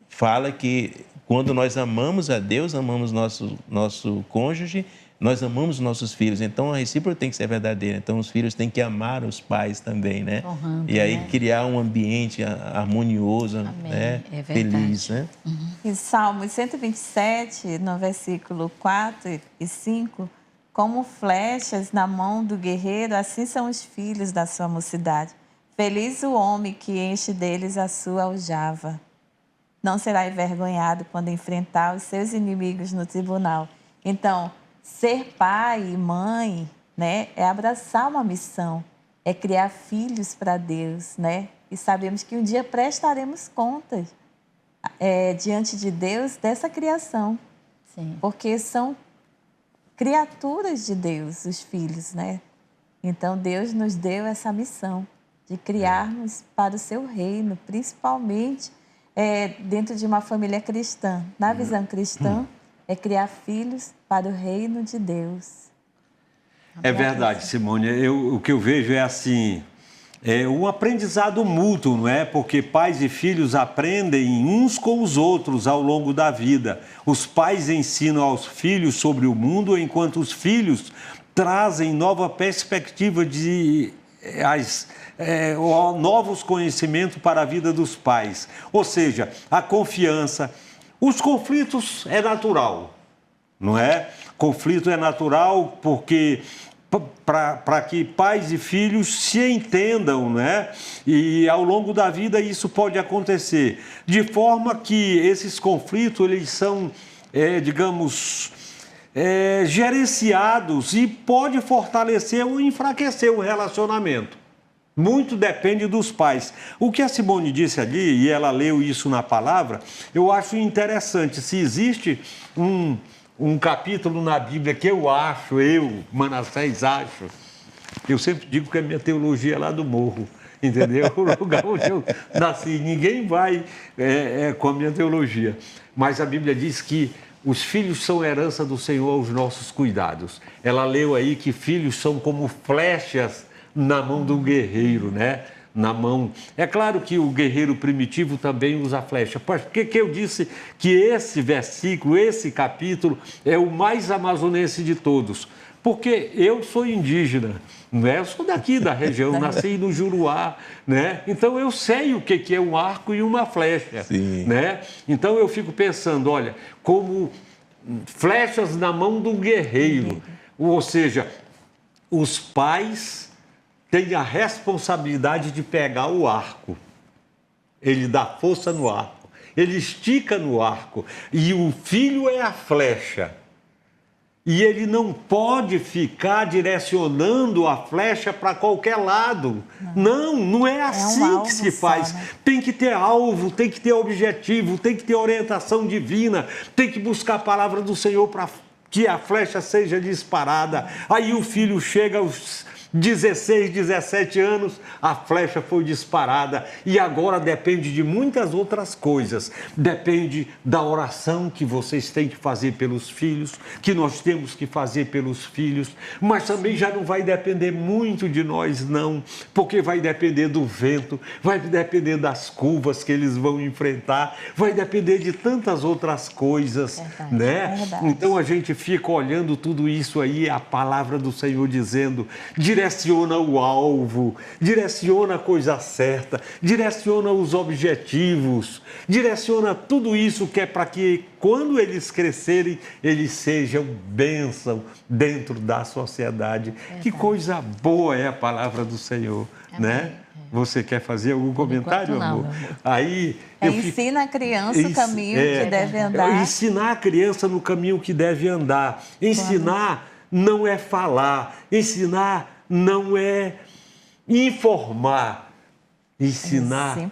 fala que quando nós amamos a Deus, amamos nosso cônjuge, nós amamos nossos filhos. Então, a recíproca tem que ser verdadeira. Então, os filhos têm que amar os pais também, né? Honrando, e aí, né? Criar um ambiente harmonioso, né? Feliz, né? Em Salmos 127, no versículo 4 e 5, como flechas na mão do guerreiro, assim são os filhos da sua mocidade. Feliz o homem que enche deles a sua aljava. Não será envergonhado quando enfrentar os seus inimigos no tribunal. Então, ser pai e mãe, né, é abraçar uma missão, é criar filhos para Deus, né? E sabemos que um dia prestaremos contas diante de Deus dessa criação. Sim. Porque são criaturas de Deus, os filhos, né? Então, Deus nos deu essa missão de criarmos para o seu reino, principalmente dentro de uma família cristã. Na visão cristã, é criar filhos para o reino de Deus. É verdade, Simone. O que eu vejo é assim, um aprendizado mútuo, não é? Porque pais e filhos aprendem uns com os outros ao longo da vida. Os pais ensinam aos filhos sobre o mundo, enquanto os filhos trazem nova perspectiva novos conhecimentos para a vida dos pais. Ou seja, a confiança. Os conflitos é natural, não é? Conflito é natural porque para que pais e filhos se entendam, né? E ao longo da vida isso pode acontecer, de forma que esses conflitos eles são, gerenciados e pode fortalecer ou enfraquecer o relacionamento. Muito depende dos pais. O que a Simone disse ali, e ela leu isso na palavra, eu acho interessante. Se existe um capítulo na Bíblia que Manassés, acho, eu sempre digo que a minha teologia é lá do morro, entendeu? O lugar onde eu nasci, ninguém vai com a minha teologia. Mas a Bíblia diz que os filhos são herança do Senhor aos nossos cuidados. Ela leu aí que filhos são como flechas na mão do guerreiro, né? Na mão. É claro que o guerreiro primitivo também usa flecha. Por que eu disse que esse versículo, esse capítulo, é o mais amazonense de todos? Porque eu sou indígena, né? Eu sou daqui da região, nasci no Juruá, né? Então eu sei o que é um arco e uma flecha, né? Então eu fico pensando, olha, como flechas na mão do guerreiro. Ou seja, os pais tem a responsabilidade de pegar o arco. Ele dá força no arco, ele estica no arco, e o filho é a flecha. E ele não pode ficar direcionando a flecha para qualquer lado. Não é assim que se faz. Né? Tem que ter alvo, tem que ter objetivo, tem que ter orientação divina, tem que buscar a palavra do Senhor para que a flecha seja disparada. Aí o filho chega aos 16, 17 anos, a flecha foi disparada e agora depende de muitas outras coisas. Depende da oração que vocês têm que fazer pelos filhos, que nós temos que fazer pelos filhos, mas também já não vai depender muito de nós, não, porque vai depender do vento, vai depender das curvas que eles vão enfrentar, vai depender de tantas outras coisas, né? Então a gente fica olhando tudo isso aí, a palavra do Senhor dizendo, direciona o alvo, direciona a coisa certa, direciona os objetivos, direciona tudo isso que é para que quando eles crescerem, eles sejam bênção dentro da sociedade. Que coisa boa é a palavra do Senhor, né? Você quer fazer algum comentário, amor? Aí ensina a criança o caminho que deve andar. Ensinar a criança no caminho que deve andar. Ensinar não é falar, ensinar não é informar, ensinar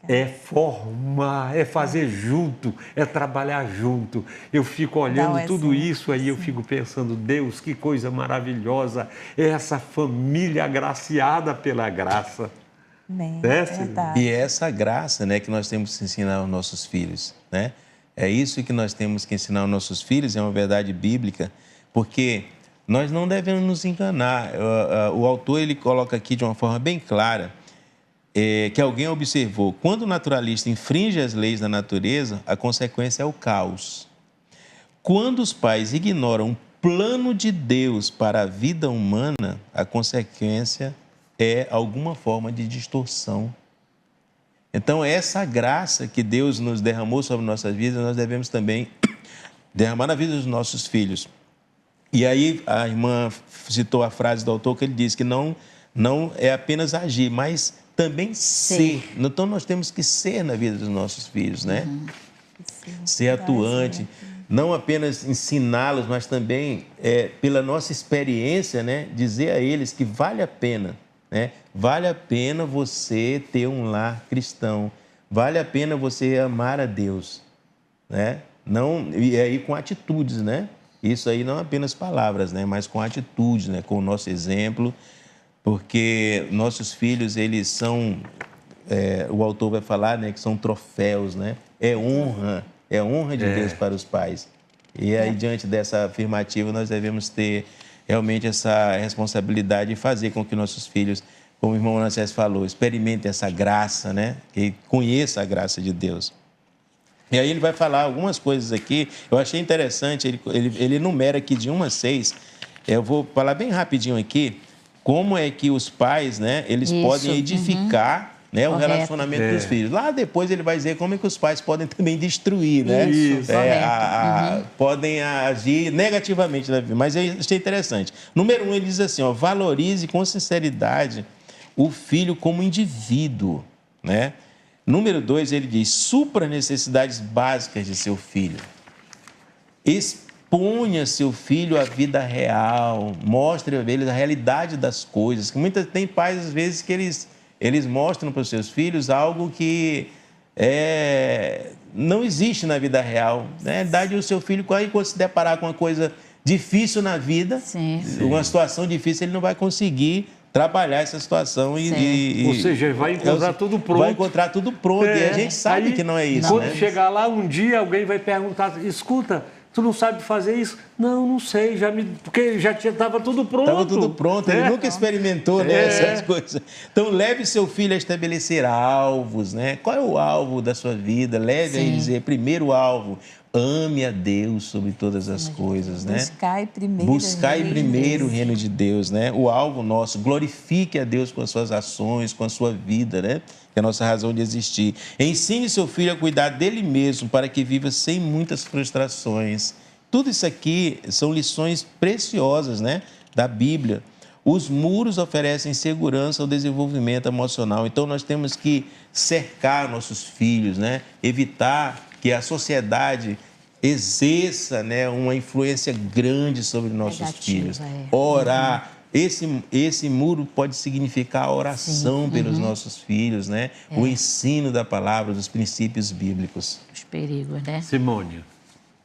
é formar, é fazer junto, é trabalhar junto. Eu fico olhando tudo isso aí, eu fico pensando, Deus, que coisa maravilhosa é essa família agraciada pela graça. E é essa graça, né, que nós temos que ensinar aos nossos filhos, né? É isso que nós temos que ensinar aos nossos filhos, é uma verdade bíblica, porque nós não devemos nos enganar. O autor ele coloca aqui de uma forma bem clara que alguém observou. Quando o naturalista infringe as leis da natureza, a consequência é o caos. Quando os pais ignoram o plano de Deus para a vida humana, a consequência é alguma forma de distorção. Então, essa graça que Deus nos derramou sobre nossas vidas, nós devemos também derramar na vida dos nossos filhos. E aí a irmã citou a frase do autor que ele diz que não é apenas agir, mas também ser. Então nós temos que ser na vida dos nossos filhos, né? Ser atuante, não apenas ensiná-los, mas também pela nossa experiência, né? Dizer a eles que vale a pena, né? Vale a pena você ter um lar cristão, vale a pena você amar a Deus, né? E aí com atitudes, né? Isso aí não apenas palavras, né? Mas com atitudes, né? Com o nosso exemplo, porque nossos filhos, eles são, o autor vai falar, né? Que são troféus, né? É honra de Deus para os pais. E aí, diante dessa afirmativa, nós devemos ter realmente essa responsabilidade de fazer com que nossos filhos como o irmão Manassés falou, experimente essa graça, né? Que conheça a graça de Deus. E aí ele vai falar algumas coisas aqui, eu achei interessante, ele enumera aqui de 1 a 6, eu vou falar bem rapidinho aqui, como é que os pais, né, eles podem edificar, né, o relacionamento dos filhos. Lá depois ele vai dizer como é que os pais podem também destruir, né? Isso, Podem agir negativamente na vida, mas eu achei interessante. Número 1, ele diz assim, ó, valorize com sinceridade o filho como indivíduo, né? Número 2, ele diz, supra as necessidades básicas de seu filho. Exponha seu filho à vida real, mostre a ele a realidade das coisas. Tem pais, às vezes, que eles mostram para os seus filhos algo que não existe na vida real. Na verdade, o seu filho, quando se deparar com uma coisa difícil na vida, uma situação difícil, ele não vai conseguir trabalhar essa situação ou seja, vai encontrar tudo pronto. Vai encontrar tudo pronto. E a gente sabe que não é isso. Quando chegar lá um dia, alguém vai perguntar, escuta, tu não sabe fazer isso? Não sei, porque já estava tudo pronto. Estava tudo pronto, ele nunca experimentou essas coisas. Então, leve seu filho a estabelecer alvos, né? Qual é o alvo da sua vida? Leve a dizer, primeiro alvo, ame a Deus sobre todas as coisas, né? Buscai primeiro o reino de Deus, né? O alvo nosso, glorifique a Deus com as suas ações, com a sua vida, né? Que é a nossa razão de existir. Ensine seu filho a cuidar dele mesmo para que viva sem muitas frustrações. Tudo isso aqui são lições preciosas, né? Da Bíblia. Os muros oferecem segurança ao desenvolvimento emocional. Então, nós temos que cercar nossos filhos, né? Evitar que a sociedade exerça, né, uma influência grande sobre nossos filhos. Orar. Esse muro pode significar a oração pelos nossos filhos, né? O ensino da palavra, dos princípios bíblicos. Os perigos, né? Simone.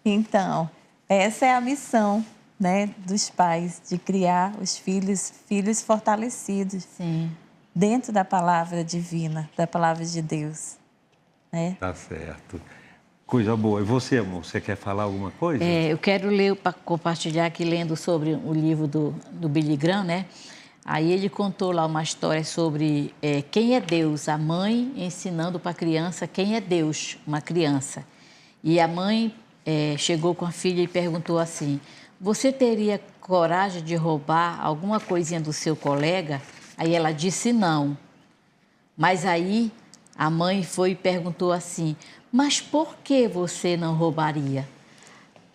Então, essa é a missão, né, dos pais, de criar os filhos fortalecidos dentro da palavra divina, da palavra de Deus. Né? Tá certo. Coisa boa. E você, amor, você quer falar alguma coisa? Eu quero ler, compartilhar aqui, lendo sobre o livro do Billy Graham, né? Aí ele contou lá uma história sobre quem é Deus, a mãe ensinando para a criança quem é Deus, uma criança. E a mãe chegou com a filha e perguntou assim, você teria coragem de roubar alguma coisinha do seu colega? Aí ela disse não. Mas aí a mãe foi e perguntou assim, mas por que você não roubaria?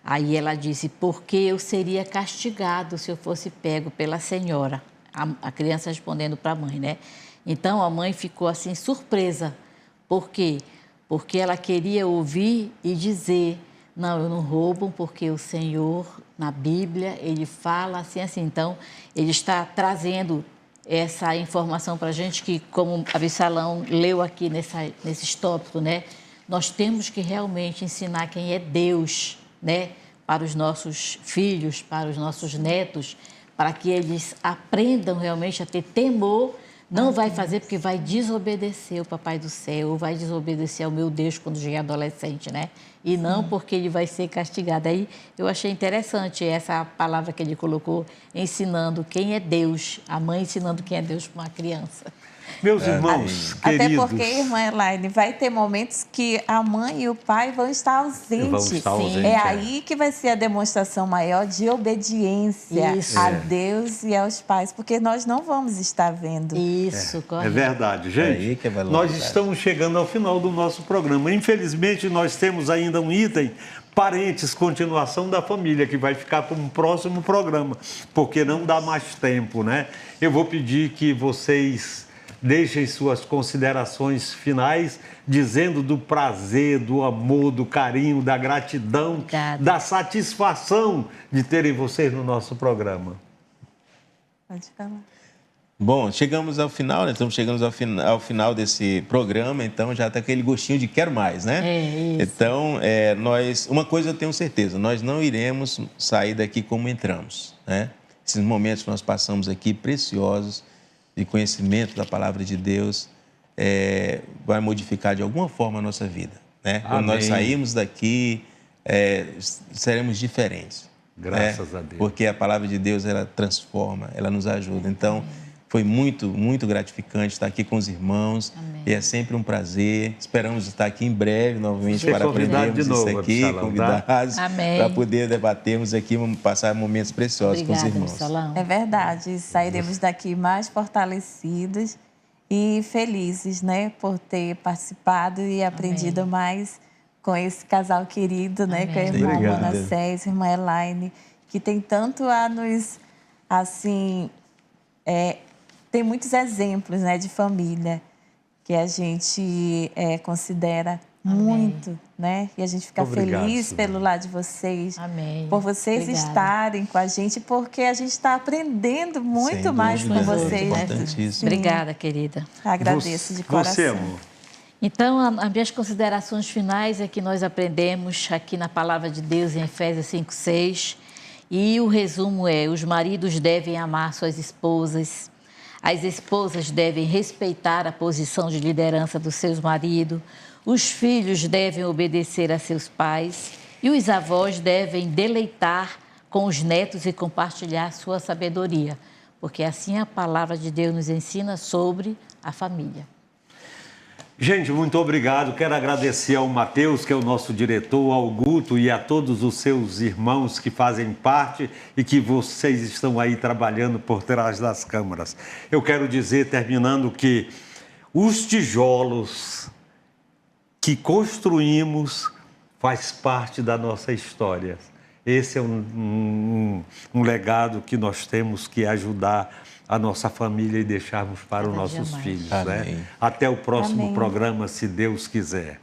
Aí ela disse, porque eu seria castigado se eu fosse pego pela senhora. A criança respondendo para a mãe, né? Então a mãe ficou assim surpresa. Por quê? Porque ela queria ouvir e dizer, não, eu não roubo, porque o Senhor, na Bíblia, ele fala assim. Então, ele está trazendo essa informação para a gente que, como a Absalão leu aqui nesses tópicos, né? Nós temos que realmente ensinar quem é Deus, né? Para os nossos filhos, para os nossos netos, para que eles aprendam realmente a ter temor. Não vai fazer porque vai desobedecer o Papai do Céu, ou vai desobedecer ao meu Deus quando chegar adolescente, né? E não porque ele vai ser castigado. Aí eu achei interessante essa palavra que ele colocou, ensinando quem é Deus, a mãe ensinando quem é Deus para uma criança. Meus irmãos queridos... Até porque, irmã Elaine, vai ter momentos que a mãe e o pai vão estar ausentes. É aí que vai ser a demonstração maior de obediência a Deus e aos pais, porque nós não vamos estar vendo. Isso, correto. É verdade, gente. Nós estamos chegando ao final do nosso programa. Infelizmente, nós temos ainda um item, parentes, continuação da família, que vai ficar para um próximo programa, porque não dá mais tempo, né? Eu vou pedir que vocês deixem suas considerações finais, dizendo do prazer, do amor, do carinho, da gratidão, da satisfação de terem vocês no nosso programa. Pode falar. Bom, chegamos ao final, né? Estamos chegando ao final desse programa, então já está aquele gostinho de quero mais, né? É isso. Então, uma coisa eu tenho certeza, nós não iremos sair daqui como entramos, né? Esses momentos que nós passamos aqui, preciosos, de conhecimento da palavra de Deus, vai modificar de alguma forma a nossa vida, né? Quando nós sairmos daqui, seremos diferentes. Graças a Deus. Porque a palavra de Deus, ela transforma, ela nos ajuda. Então, Foi muito, muito gratificante estar aqui com os irmãos. Amém. E é sempre um prazer. Esperamos estar aqui em breve novamente Ser para convidado aprendermos de novo, isso aqui, Absalão, tá? convidados, Amém. para poder debatermos aqui, passar momentos preciosos com os Obrigada, irmãos. Absalão. É verdade, sairemos daqui mais fortalecidos e felizes, né, por ter participado e aprendido mais com esse casal querido, né, Amém. com a irmã Obrigado. Manassés, irmã Elaine, que tem tanto a nos, assim, tem muitos exemplos, né, de família que a gente considera muito, né? E a gente fica Obrigado, feliz Silvana. pelo lado de vocês, Amém. por vocês Obrigada. estarem com a gente, porque a gente está aprendendo muito Sem mais com dúvida, vocês. é importantíssimo. Obrigada, querida. Agradeço de coração. Você, amor. Então, as minhas considerações finais é que nós aprendemos aqui na Palavra de Deus em Efésios 5:6, e o resumo é: os maridos devem amar suas esposas, as esposas devem respeitar a posição de liderança dos seus maridos, os filhos devem obedecer a seus pais e os avós devem deleitar com os netos e compartilhar sua sabedoria, porque assim a Palavra de Deus nos ensina sobre a família. Gente, muito obrigado. Quero agradecer ao Mateus, que é o nosso diretor, ao Guto e a todos os seus irmãos que fazem parte e que vocês estão aí trabalhando por trás das câmeras. Eu quero dizer, terminando, que os tijolos que construímos faz parte da nossa história. Esse é um legado que nós temos que ajudar a nossa família e deixarmos para os Cada dia nossos mais. filhos. Amém. Né? Até o próximo Amém. programa, se Deus quiser.